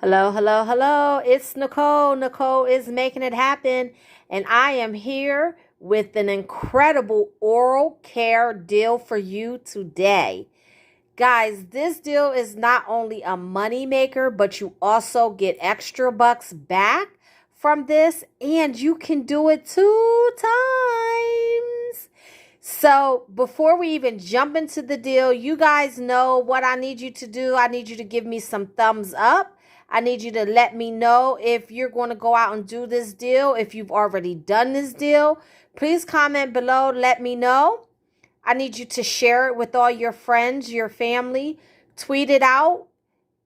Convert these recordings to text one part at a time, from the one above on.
Hello, hello, hello. It's Nicole. Nicole is making it happen. And I am here with an incredible oral care deal for you today. Guys, this deal is not only a money maker, but you also get extra bucks back from this, and you can do it 2 times. So before we even jump into the deal, you guys know what I need you to do. I need you to give me some thumbs up. I need you to let me know if you're going to go out and do this deal. If you've already done this deal, please comment below. Let me know. I need you to share it with all your friends, your family. Tweet it out.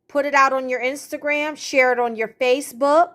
Put it out on your Instagram. Share it on your Facebook.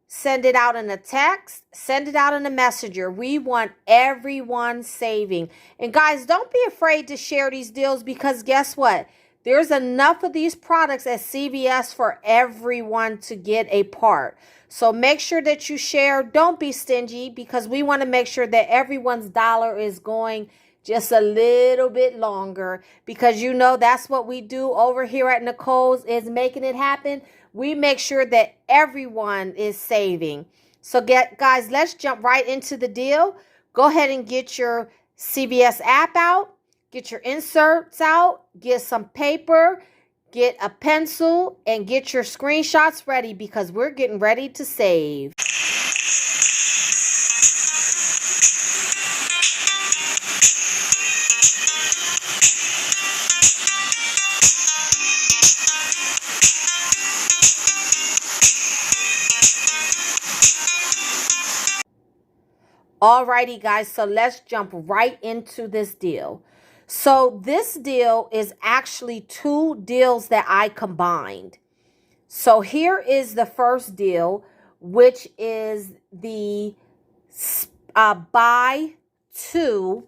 Send it out in a text. Send it out in a messenger. We want everyone saving. And guys, don't be afraid to share these deals, because guess what? There's enough of these products at CVS for everyone to get a part. So make sure that you share. Don't be stingy, because we want to make sure that everyone's dollar is going just a little bit longer, because you know that's what we do over here at Nicole's, is making it happen. We make sure that everyone is saving. So guys, let's jump right into the deal. Go ahead and get your CVS app out. Get your inserts out. Get some paper. Get a pencil. And get your screenshots ready, because we're getting ready to save. Alrighty, guys, so let's jump right into this deal. So this deal is actually 2 deals that I combined. So here is the first deal, which is the buy 2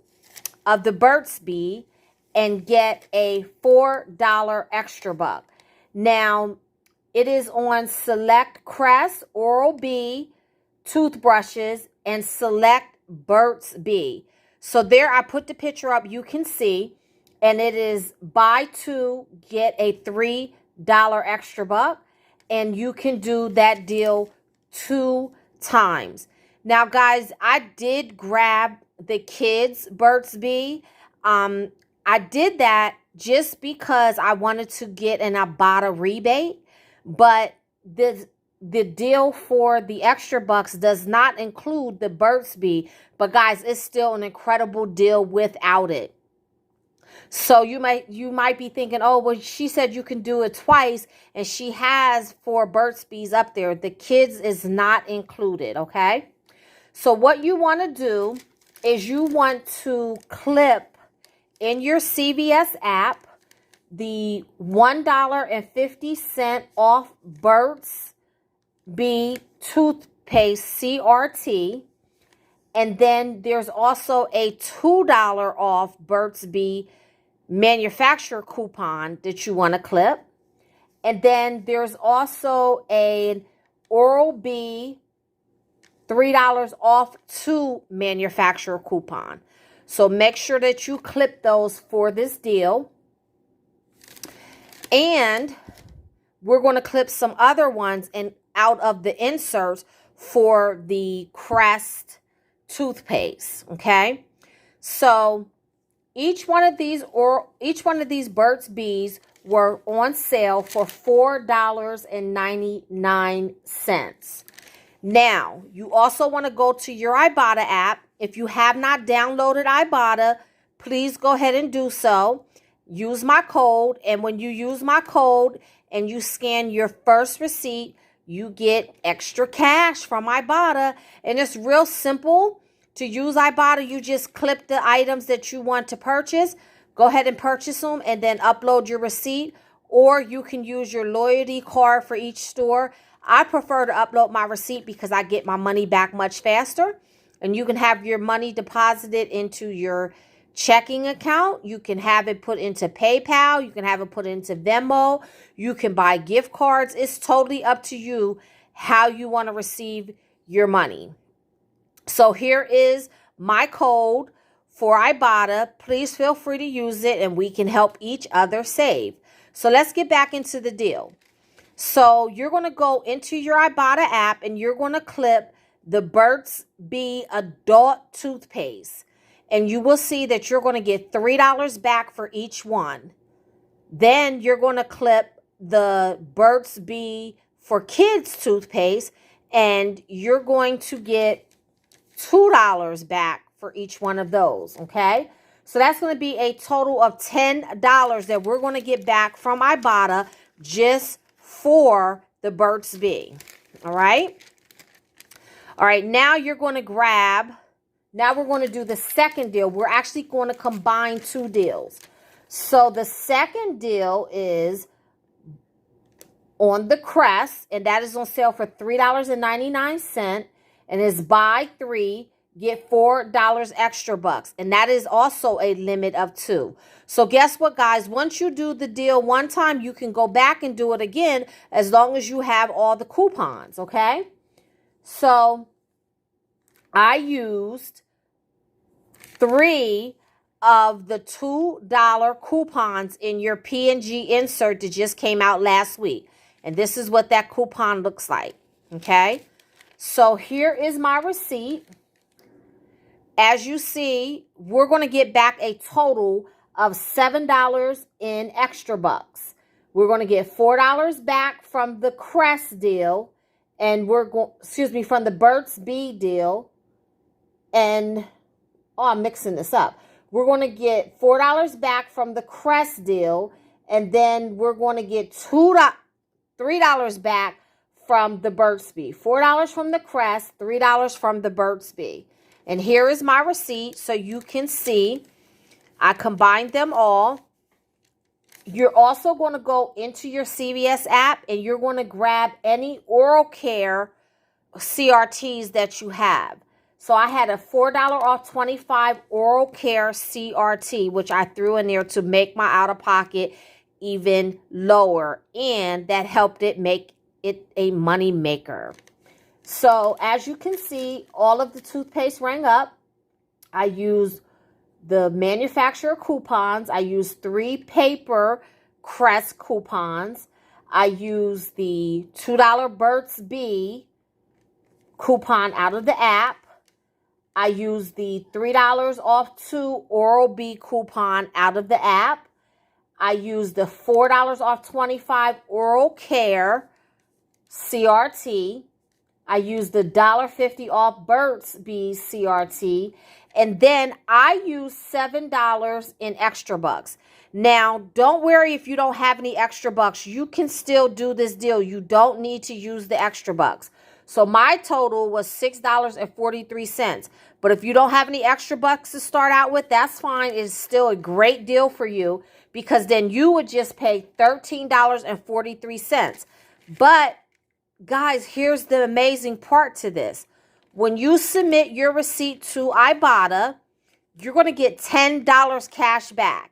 of the Burt's Bee and get a $4 extra buck. Now, it is on select Crest Oral-B toothbrushes and select Burt's Bee. So there, I put the picture up, you can see, and it is buy 2, get a $3 extra buck, and you can do that deal 2 times. Now, guys, I did grab the kids' Burt's Bee. I did that just because I wanted to get an Ibotta rebate, but the deal for the extra bucks does not include the Burt's Bee. But guys, it's still an incredible deal without it. So you might be thinking, oh, well, she said you can do it twice, and she has 4 Burt's Bees up there. The kids is not included, okay? So what you want to do is you want to clip in your CVS app the $1.50 off Burt's Bee toothpaste CRT, and then there's also a $2 off Burt's Bee manufacturer coupon that you want to clip, and then there's also an Oral-B $3 off 2 manufacturer coupon. So make sure that you clip those for this deal. And we're going to clip some other ones and out of the inserts for the Crest toothpaste. Okay, so each one of these Burt's Bees were on sale for $4.99. Now, you also want to go to your Ibotta app. If you have not downloaded Ibotta, please go ahead and do so. Use my code, and when you use my code and you scan your first receipt, you get extra cash from Ibotta. And it's real simple to use Ibotta. You just clip the items that you want to purchase, go ahead and purchase them, and then upload your receipt. Or you can use your loyalty card for each store. I prefer to upload my receipt because I get my money back much faster. And you can have your money deposited into your checking account. You can have it put into PayPal. You can have it put into Venmo. You can buy gift cards. It's totally up to you how you want to receive your money. So here is my code for Ibotta. Please feel free to use it, and we can help each other save. So let's get back into the deal. So you're going to go into your Ibotta app and you're going to clip the Burt's Bee Adult Toothpaste. And you will see that you're going to get $3 back for each one. Then you're going to clip the Burt's Bee for Kids toothpaste, and you're going to get $2 back for each one of those, okay? So that's going to be a total of $10 that we're going to get back from Ibotta just for the Burt's Bee, all right? All right, now you're going to grab, now we're going to do the second deal. We're actually going to combine two deals. So the second deal is on the Crest, and that is on sale for $3.99, and is buy 3, get $4 extra bucks, and that is also a limit of 2. So guess what, guys? Once you do the deal one time, you can go back and do it again as long as you have all the coupons, okay? So I used 3 of the $2 coupons in your P&G insert that just came out last week. And this is what that coupon looks like, okay? So here is my receipt. As you see, we're going to get back a total of $7 in extra bucks. We're going to get $4 back from the Crest deal, and we're going, from the Burt's Bee deal. And, oh, I'm mixing this up. We're going to get $4 back from the Crest deal, and then we're going to get $3 back from the Burt's Bee. $4 from the Crest, $3 from the Burt's Bee. And here is my receipt so you can see I combined them all. You're also going to go into your CVS app and you're going to grab any oral care CRTs that you have. So I had a $4 off 25 oral care CRT, which I threw in there to make my out-of-pocket even lower. And that helped it make it a money maker. So as you can see, all of the toothpaste rang up. I used the manufacturer coupons. I used 3 paper Crest coupons. I used the $2 Burt's Bee coupon out of the app. I used the $3 off 2 Oral-B coupon out of the app. I used the $4 off 25 Oral Care CRT. I used the $1.50 off Burt's Bee CRT. And then I used $7 in extra bucks. Now, don't worry if you don't have any extra bucks. You can still do this deal. You don't need to use the extra bucks. So my total was $6.43. But if you don't have any extra bucks to start out with, that's fine. It's still a great deal for you because then you would just pay $13.43. But guys, here's the amazing part to this. When you submit your receipt to Ibotta, you're going to get $10 cash back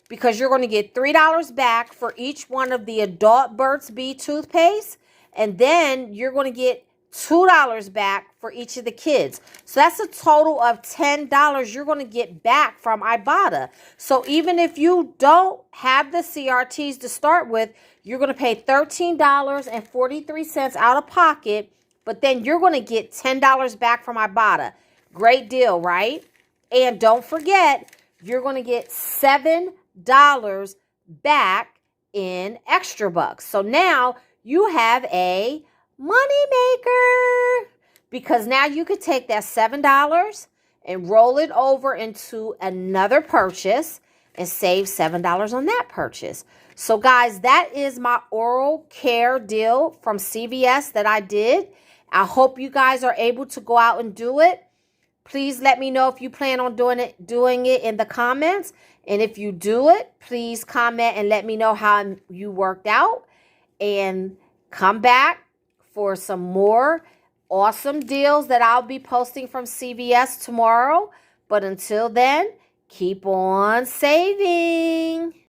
because you're going to get $3 back for each one of the adult Burt's Bee toothpaste, and then you're going to get $2 back for each of the kids. So that's a total of $10 you're going to get back from Ibotta. So even if you don't have the CRTs to start with, you're going to pay $13.43 out of pocket, but then you're going to get $10 back from Ibotta. Great deal, right? And don't forget, you're going to get $7 back in extra bucks. So now you have a money maker because now you could take that $7 and roll it over into another purchase and save $7 on that purchase. So guys, that is my oral care deal from CVS that I did. I hope you guys are able to go out and do it. Please let me know if you plan on doing it in the comments. And if you do it, please comment and let me know how you worked out. And come back for some more awesome deals that I'll be posting from CVS tomorrow. But until then, keep on saving.